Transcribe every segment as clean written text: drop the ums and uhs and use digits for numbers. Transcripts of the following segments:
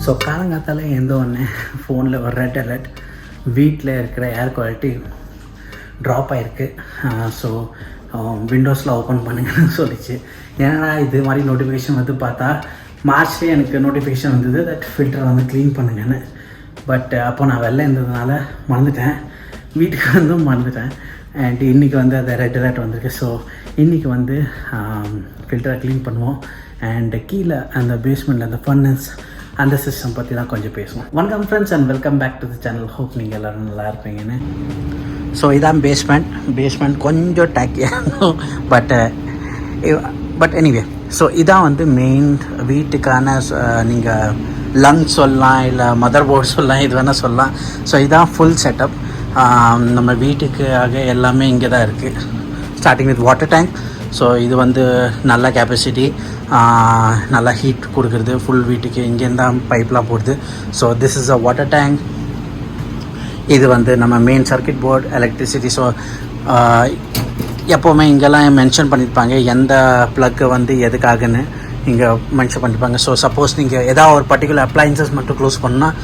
So காலங்காத்தால் எந்த ஒன்று ஃபோனில் ஒரு ரெட் அலர்ட் வீட்டில் இருக்கிற ஏர் குவாலிட்டி ட்ராப் ஆகிருக்கு. ஸோ விண்டோஸில் ஓப்பன் பண்ணுங்கன்னு சொல்லிச்சு. ஏன்னா இது மாதிரி நோட்டிஃபிகேஷன் வந்து பார்த்தா மார்ச்லேயே எனக்கு நோட்டிஃபிகேஷன் வந்தது தட் ஃபில்டரை வந்து க்ளீன் பண்ணுங்கன்னு. பட் அப்போ நான் வெளில இருந்ததுனால மறந்துட்டேன், வீட்டுக்கு வந்தும் மறந்துட்டேன். அண்ட் இன்றைக்கி வந்து அந்த ரெட் அலர்ட் வந்திருக்கு. ஸோ இன்றைக்கி வந்து ஃபில்டரை க்ளீன் பண்ணுவோம். அண்ட் கீழே அந்த பேஸ்மெண்ட்டில் அந்த ஃபர்னஸ் அந்த சிஸ்டம் பற்றி தான் கொஞ்சம் பேசுவோம். வணக்கம் friends and welcome back to the channel. Hope நீங்கள் எல்லோரும் நல்லா இருப்பீங்கன்னு. ஸோ இதான் பேஸ்மெண்ட் கொஞ்சம் டேக்கியாக பட் எனிவே. ஸோ இதான் வந்து மெயின் வீட்டுக்கான நீங்கள் லங்ஸ் சொல்லலாம், இல்லை மதர் போர்டு சொல்லலாம், இது வேணால் சொல்லலாம். ஸோ இதான் ஃபுல் செட்டப். நம்ம வீட்டுக்காக எல்லாமே இங்கே தான் இருக்குது. Starting with water tank. So இது வந்து நல்ல கெப்பாசிட்டி, நல்லா ஹீட் கொடுக்குறது ஃபுல் வீட்டுக்கு. இங்கேருந்து தான் பைப்லாம் போடுது. So this is a water tank. இது வந்து நம்ம main circuit board, electricity. So எப்போவுமே இங்கெல்லாம் மென்ஷன் பண்ணியிருப்பாங்க எந்த ப்ளக்கு வந்து எதுக்காகன்னு இங்கே மென்ஷன் பண்ணியிருப்பாங்க. ஸோ சப்போஸ் நீங்கள் ஏதாவது ஒரு பர்டிகுலர் அப்ளையன்சஸ் மட்டும் க்ளோஸ் பண்ணால்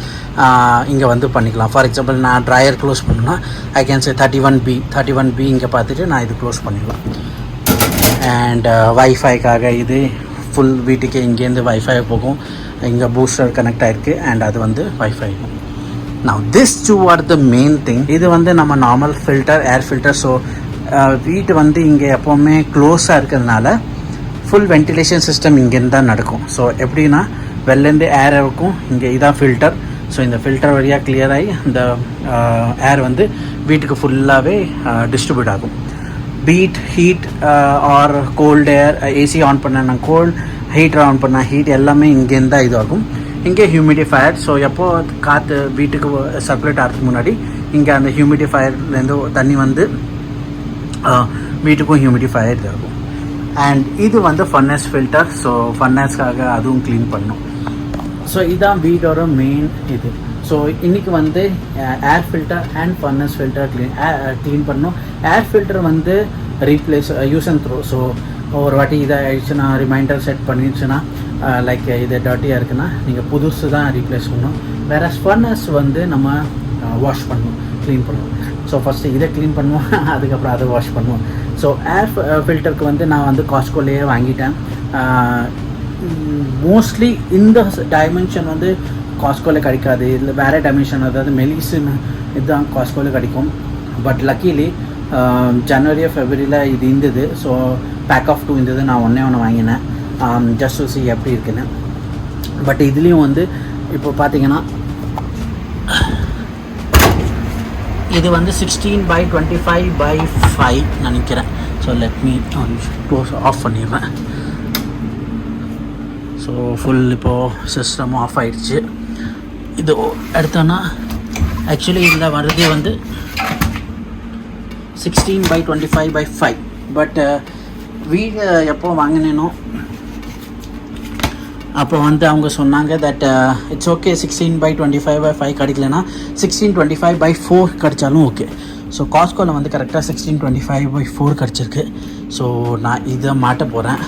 இங்கே வந்து பண்ணிக்கலாம். ஃபார் எக்ஸாம்பிள் நான் ட்ரையர் க்ளோஸ் பண்ணணும்னா ஐ கேன் சே 31B இங்கே பார்த்துட்டு நான் இது க்ளோஸ் பண்ணிடலாம். அண்ட் வைஃபைக்காக இது ஃபுல் வீட்டுக்கு இங்கேருந்து வைஃபை போகும். இங்கே பூஸ்டர் கனெக்ட் ஆகிருக்கு அண்ட் அது வந்து WiFi. Now this two are the main thing. இது வந்து நம்ம normal filter, air filter. So வீட்டு வந்து இங்கே எப்போவுமே க்ளோஸாக இருக்கிறதுனால ஃபுல் வென்டிலேஷன் சிஸ்டம் இங்கேருந்து தான் நடக்கும். ஸோ எப்படின்னா வெளிலேருந்து ஏர் இருக்கும், இங்கே இதான் ஃபில்டர். ஸோ இந்த ஃபில்டர் வழியாக கிளியர் ஆகி அந்த ஏர் வந்து வீட்டுக்கு ஃபுல்லாகவே டிஸ்ட்ரிபியூட் ஆகும். Be it heat or cold air, AC on பண்ண கோல்டு, ஹீட்டர் ஆன் பண்ண ஹீட், எல்லாமே இங்கேருந்து தான் இதுவாகும். இங்கே ஹியூமிடிஃபயர். ஸோ எப்போது காற்று வீட்டுக்கு சர்க்குலேட் ஆகிறதுக்கு முன்னாடி இங்கே அந்த ஹியூமிடிஃபயர்லேருந்து தண்ணி வந்து வீட்டுக்கும் ஹியூமிடிஃபயர் இதாகும். அண்ட் இது வந்து ஃபர்னஸ் ஃபில்டர். ஸோ ஃபர்னஸ்க்காக அதுவும் க்ளீன் பண்ணணும். ஸோ இதுதான் வீடோட மெயின் இது. ஸோ இன்றைக்கி வந்து air filter and furnace filter clean பண்ணணும். ஏர் ஃபில்டர் வந்து replace use and throw. So ஒரு வாட்டி இதாக ஆயிடுச்சுன்னா ரிமைண்டர் செட் பண்ணிடுச்சுன்னா லைக் இது டர்ட்டியாக இருக்குன்னா நீங்கள் புதுசு தான் ரீப்ளேஸ் பண்ணணும். வேறு ஃபர்னஸ் வந்து நம்ம வாஷ் பண்ணணும், க்ளீன் பண்ணுவோம். ஸோ ஃபஸ்ட்டு இதை க்ளீன் பண்ணுவோம், அதுக்கப்புறம் அதை வாஷ் பண்ணுவோம். ஸோ ஏர் ஃபில்டருக்கு வந்து நான் வந்து காஸ்ட்கோலேயே வாங்கிட்டேன். மோஸ்ட்லி இந்த டைமென்ஷன் வந்து காஸ்ட்கோவில் கிடைக்காது. இதில் வேறு டைமென்ஷன், அதாவது மெலிசுன்னு இதுதான் காஸ்ட்கோவில் கிடைக்கும். பட் லக்கிலி ஜனவரி ஃபெப்ரவரியில் இது இருந்தது. ஸோ பேக் ஆஃப் 2 இருந்தது. நான் ஒன்று வாங்கினேன் ஜஸ்ட் டு சி எப்படி இருக்குன்னு. பட் இதுலேயும் வந்து இப்போ பார்த்தீங்கன்னா இது வந்து 16x25/5 நினைக்கிறேன். So let me close off பண்ணிடுறேன். ஸோ ஃபுல் இப்போது சிஸ்டம் ஆஃப் ஆகிடுச்சு. இது எடுத்தோன்னா ஆக்சுவலி இதில் வர்றதே வந்து 16x25/5. பட் வீடு எப்போ வாங்கினேனோ அப்போ வந்து அவங்க சொன்னாங்க தட் இட்ஸ் ஓகே 16x25/5 கிடைக்கலனா 1625/4 கிடைச்சாலும் ஓகே. ஸோ காஸ்ட்கோவில் வந்து கரெக்டாக 1625/4 கிடச்சிருக்கு. ஸோ நான் இதை மாட்ட போகிறேன்.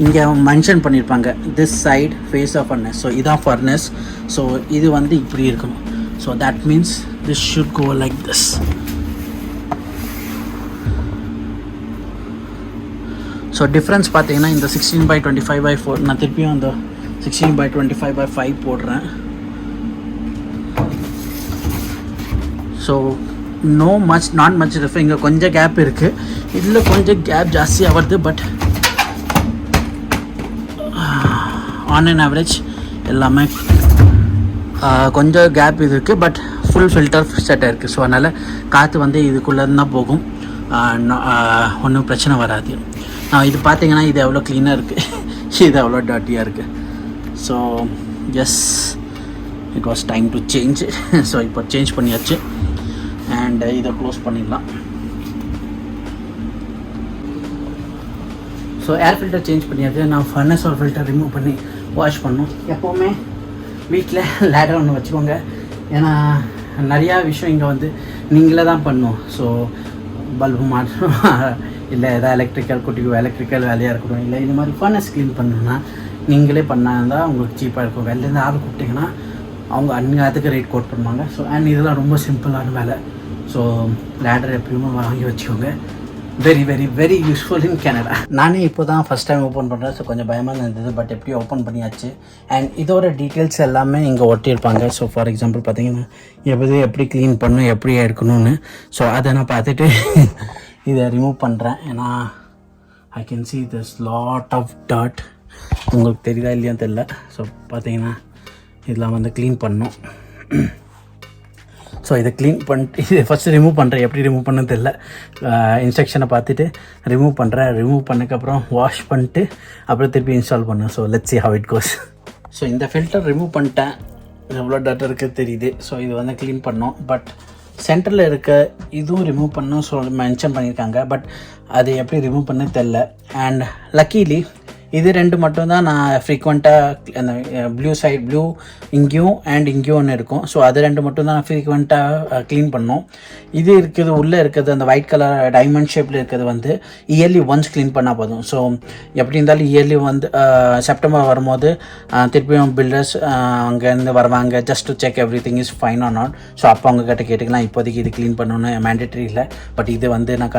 இங்கே மென்ஷன் பண்ணியிருப்பாங்க this side face of furnace. So இதான் ஃபர்னஸ். ஸோ இது வந்து இப்படி இருக்கணும். So that means this should go like this. So difference பார்த்தீங்கன்னா இந்த 16x25/4 நான் திருப்பியும் அந்த 16x25/5 போடுறேன். So not much different. இங்கே கொஞ்சம் கேப் இருக்குது, இதில் கொஞ்சம் கேப் ஜாஸ்தியாக வருது. பட் ஆன் அண்ட் ஆவரேஜ் எல்லாமே கொஞ்சம் கேப் இது இருக்குது. பட் ஃபுல் ஃபில்டர் செட்டாக இருக்குது. ஸோ அதனால் காற்று வந்து இதுக்குள்ளே தான் போகும், ஒன்றும் பிரச்சனை வராது. இது பார்த்தீங்கன்னா இது எவ்வளோ க்ளீனாக இருக்குது, இது எவ்வளோ டர்ட்டியாக இருக்குது. So yes, it was time to change. So இப்போ சேஞ்ச் பண்ணியாச்சு அண்ட் இதை க்ளோஸ் பண்ணிடலாம். ஸோ ஏர் ஃபில்டர் சேஞ்ச் பண்ணியாச்சு. நான் ஃபர்னஸ் ஒரு ஃபில்டர் ரிமூவ் பண்ணி வாஷ் பண்ணணும். எப்போவுமே வீட்டில் லேடர் ஒன்று வச்சுக்கோங்க. ஏன்னா நிறையா விஷயம் இங்கே வந்து நீங்களே தான் பண்ணணும். ஸோ பல்பு மாற்றணும், இல்லை எதாவது எலக்ட்ரிக்கல் வேலையாக இருக்கட்டும், இல்லை இந்த மாதிரி ஃபர்னஸ் க்ளீன் பண்ணணுன்னா நீங்களே பண்ணால் உங்களுக்கு சீப்பாக இருக்கும். வெளிலேருந்து ஆள் கூப்பிட்டிங்கன்னா அவங்க அதுக்கு ரேட் கோட் பண்ணுவாங்க. ஸோ அண்ட் இதெல்லாம் ரொம்ப சிம்பிளான வேலை. ஸோ லேடர் எப்பயுமே வாங்கி வச்சுக்கோங்க. வெரி வெரி வெரி யூஸ்ஃபுல் இன் கனடா. நானே இப்போ தான் ஃபஸ்ட் டைம் ஓப்பன் பண்ணுறேன். ஸோ கொஞ்சம் பயமாக இருந்தது, பட் எப்படியும் ஓப்பன் பண்ணியாச்சு. அண்ட் இதோட டீட்டெயில்ஸ் எல்லாமே இங்கே ஒட்டியிருப்பாங்க. ஸோ ஃபார் எக்ஸாம்பிள் பார்த்தீங்கன்னா எப்படி க்ளீன் பண்ணணும், எப்படி எடுக்கணும்னு. ஸோ அதை நான் பார்த்துட்டு இதை ரிமூவ் பண்ணுறேன். ஏன்னா I can see this lot of dot. உங்களுக்கு தெரியுதா இல்லையா தெரியல. ஸோ பார்த்தீங்கன்னா இதெல்லாம் வந்து க்ளீன் பண்ணணும். ஸோ இதை க்ளீன் பண்ணிட்டு இதை ஃபஸ்ட்டு ரிமூவ் பண்ணுறேன். எப்படி ரிமூவ் பண்ணு தெரியல. இன்ஸ்ட்ரக்ஷனை பார்த்துட்டு ரிமூவ் பண்ணுறேன். ரிமூவ் பண்ணக்கப்புறம் வாஷ் பண்ணிட்டு அப்புறம் திருப்பி இன்ஸ்டால் பண்ணேன். So let's see how it goes. So இந்த ஃபில்டர் ரிமூவ் பண்ணிட்டேன். எவ்வளோ டாட்டா இருக்குது தெரியுது. ஸோ இது வந்து க்ளீன் பண்ணோம். பட் சென்டரில் இருக்க இதுவும் ரிமூவ் பண்ணணும் மென்ஷன் பண்ணியிருக்காங்க. பட் அது எப்படி ரிமூவ் பண்ண தெரில. அண்ட் லக்கீலி இது ரெண்டு மட்டும் தான் நான் ஃப்ரீக்வெண்ட்டாக அந்த ப்ளூ இங்கேயும் அண்ட் இங்கேயும் ஒன்று இருக்கும். ஸோ அது ரெண்டு மட்டும் தான் நான் ஃப்ரீக்வெண்ட்டாக க்ளீன் பண்ணோம். இது இருக்குது உள்ளே இருக்கிறது அந்த ஒயிட் கலர் டைமண்ட் ஷேப்பில் இருக்கிறது வந்து இயர்லி ஒன்ஸ் க்ளீன் பண்ணால் போதும். ஸோ எப்படி இருந்தாலும் இயர்லி வந்து செப்டம்பர் வரும்போது திருப்பியும் பில்டர்ஸ் அங்கேருந்து வருவாங்க just to check everything is fine or not. So அப்போ அவங்கக்கிட்ட கேட்டுக்கலாம். இப்போதைக்கு இது க்ளீன் பண்ணணும்னு மேண்டேட்ரி இல்லை. பட் இது வந்து நான்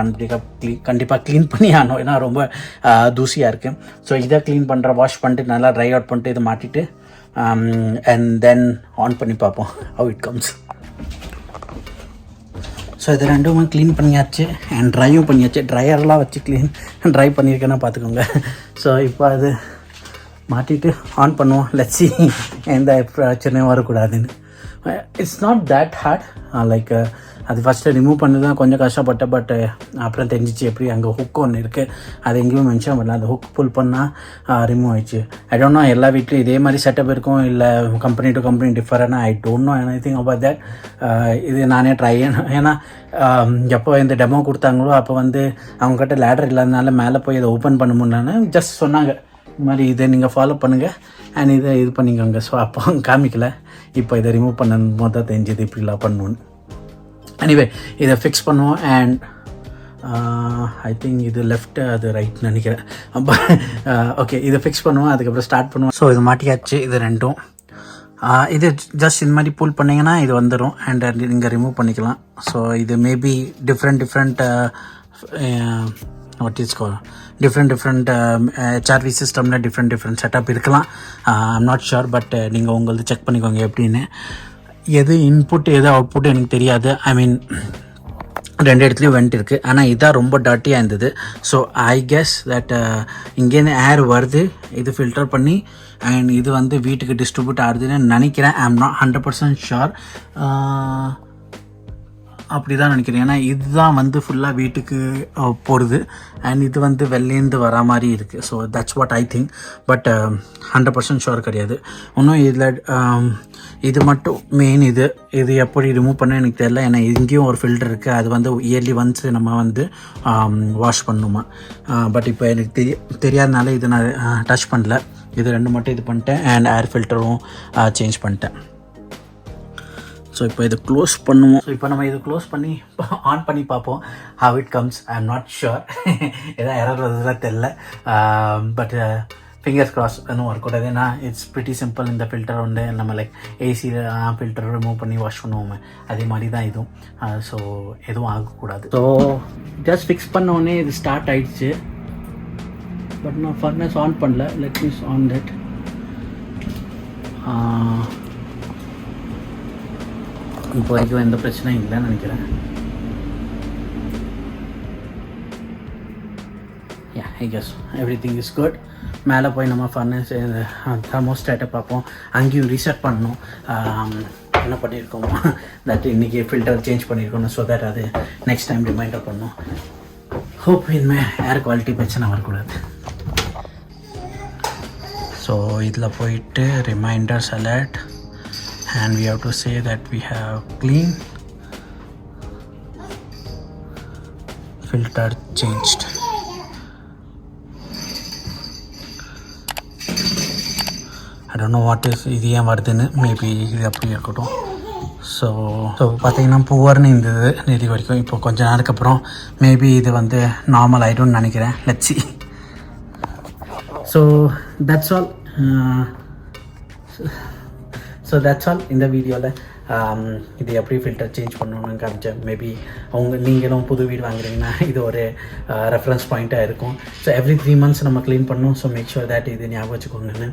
கண்டிப்பாக க்ளீன் பண்ணி ஆகணும். ஏன்னா ரொம்ப தூசியாக இருக்குது. ஸோ இதை க்ளீன் பண்ணுற வாஷ் பண்ணிட்டு நல்லா ட்ரை அவுட் பண்ணிட்டு இதை மாட்டிட்டு அண்ட் தென் ஆன் பண்ணி பார்ப்போம் how it comes. ஸோ இது ரெண்டுமே க்ளீன் பண்ணியாச்சு அண்ட் ட்ரையும் பண்ணியாச்சு. ட்ரையர்லாம் வச்சு ட்ரை பண்ணியிருக்கேன்னா பார்த்துக்கோங்க. ஸோ இப்போ அது மாட்டிட்டு ஆன் பண்ணுவோம். லெட்ஸ் see எந்த பிரச்சனையும் வரக்கூடாதுன்னு. It's not that hard. Like அது ஃபஸ்ட்டு ரிமூவ் பண்ணி தான் கொஞ்சம் கஷ்டப்பட்டேன். பட் அப்புறம் தெரிஞ்சிச்சு எப்படி அங்கே ஹுக் ஒன்று இருக்குது. அது எங்கேயுமே மென்ஷன் பண்ணல. அந்த ஹுக் புல் பண்ணால் ரிமூவ் ஆயிடுச்சு. ஐ டோன்ட் நோ எல்லா வீட்லையும் இதே மாதிரி செட்டப் இருக்கும் இல்லை company to company different. I don't know anything about that. இது நானே ட்ரை ஏன்னா எப்போ இந்த டெமோ கொடுத்தாங்களோ அப்போ வந்து அவங்ககிட்ட லேடர் இல்லாதனால மேலே போய் இதை ஓப்பன் பண்ண முடியலன்னு ஜஸ்ட் சொன்னாங்க. இது மாதிரி இதை நீங்கள் ஃபாலோ பண்ணுங்கள் அண்ட் இதை இது பண்ணிக்கோங்க. ஸோ அப்போ காமிக்கல. இப்போ இதை ரிமூவ் பண்ணும் போது தான் தெரிஞ்சது இப்படிலாம் பண்ணணுன்னு. எனிவே இதை ஃபிக்ஸ் பண்ணுவோம். அண்ட் ஐ திங்க் இது லெஃப்ட் அது ரைட் நினைக்கிறேன். ஓகே இதை ஃபிக்ஸ் பண்ணுவோம். அதுக்கப்புறம் ஸ்டார்ட் பண்ணுவோம். ஸோ இது மாட்டியாச்சு. இது ரெண்டும் இது ஜஸ்ட் இந்த மாதிரி புல் பண்ணிங்கன்னா இது வந்துடும் அண்ட் நீங்கள் ரிமூவ் பண்ணிக்கலாம். ஸோ இது maybe different what is call different HRV சிஸ்டமில் டிஃப்ரெண்ட் செட்டப் இருக்கலாம். I'm not sure. பட் நீங்கள் உங்களது செக் பண்ணிக்கோங்க எப்படின்னு. எது இன்புட் எது அவுட்புட் எனக்கு தெரியாது. ஐ மீன் ரெண்டு இடத்துலையும் வெண்ட் இருக்குது. ஆனால் இதான் ரொம்ப டர்ட்டியாக இருந்தது. ஸோ ஐ கெஸ் தட் இங்கேருந்து ஏர் வருது. இது ஃபில்டர் பண்ணி அண்ட் இது வந்து வீட்டுக்கு டிஸ்ட்ரிபியூட் ஆகுதுன்னு நினைக்கிறேன். I am not 100% sure. அப்படி தான் நினைக்கிறேன். ஏன்னா இதுதான் வந்து ஃபுல்லாக வீட்டுக்கு போடுது அண்ட் இது வந்து வெளிலேருந்து வரா மாதிரி இருக்குது. So that's what I think. But 100% sure கிடையாது. இன்னும் இதில் இது மட்டும் மெயின். இது எப்படி ரிமூவ் பண்ண எனக்கு தெரியல. ஏன்னா இங்கேயும் ஒரு ஃபில்டர் இருக்குது. அது வந்து இயர்லி ஒன்ஸ் நம்ம வந்து வாஷ் பண்ணணுமா. பட் இப்போ எனக்கு தெரியாதனால இது நான் டச் பண்ணல. இது ரெண்டு மட்டும் இது பண்ணிட்டேன் அண்ட் ஏர் ஃபில்டரும் சேஞ்ச் பண்ணிட்டேன். ஸோ இப்போ இதை க்ளோஸ் பண்ணுவோம். ஸோ இப்போ நம்ம இதை க்ளோஸ் பண்ணி ஆன் பண்ணி பார்ப்போம் how it comes. I am not sure. எதாவது எரர் வருதுலாம் தெரில. பட் ஃபிங்கர்ஸ் க்ராஸ் இன்னும் ஒர்க் அவுட். ஏன்னா இட்ஸ் ப்ரிட்டி சிம்பிள். இந்த ஃபில்டர் வந்து நம்ம லைக் ஏசியில் ஃபில்டர் ரிமூவ் பண்ணி வாஷ் பண்ணுவோமே அதே மாதிரி தான் இதுவும். ஸோ எதுவும் ஆகக்கூடாது. ஸோ ஜஸ்ட் ஃபிக்ஸ் பண்ணோடனே இது ஸ்டார்ட் ஆகிடுச்சு. பட் நான் ஃபர்னஸ் ஆன் பண்ணல. Let me on that. இப்போ வரைக்கும் எந்த பிரச்சனையும் இல்லைன்னு நினைக்கிறேன். Yeah I guess everything is good. மேலே போய் நம்ம ஃபர்னஸ் தெர்மோஸ்டாட்டை பார்ப்போம். அங்கேயும் ரீசெட் பண்ணணும். என்ன பண்ணியிருக்கோமோ தட் இன்றைக்கி ஃபில்டர் சேஞ்ச் பண்ணியிருக்கணும். ஸோ தட் அது நெக்ஸ்ட் டைம் ரிமைண்டர் பண்ணணும். ஹோப் இனிமேல் ஏர் குவாலிட்டி பிரச்சனை வரக்கூடாது. ஸோ இதில் போயிட்டு reminders alert and we have to say that we have clean filter changed. I don't know what is இது ஏன் வருதுன்னு. மேபி இது அப்படி இருக்கட்டும். ஸோ பார்த்தீங்கன்னா புவர்னு இருந்தது நேற்று வரைக்கும். இப்போ கொஞ்ச நாளுக்கு அப்புறம் மேபி இது வந்து நார்மல் ஆகிடும்னு நினைக்கிறேன். Let's see. So that's all. So that's all இந்த வீடியோவில். இது எப்படி ஃபில்டர் சேஞ்ச் பண்ணணும்னு காமிச்சேன். மேபி நீங்களும் புது வீடு வாங்குறீங்கன்னா இது ஒரு ரெஃபரன்ஸ் பாயிண்ட்டாக இருக்கும். ஸோ எவ்ரி 3 months நம்ம க்ளீன் பண்ணணும். ஸோ மேக் ஷுர் தட் இது ஞாபகம் வச்சுக்கோங்கன்னு.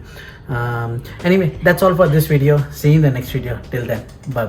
Anyway that's all for this video. See you in the next video. Till then, bye.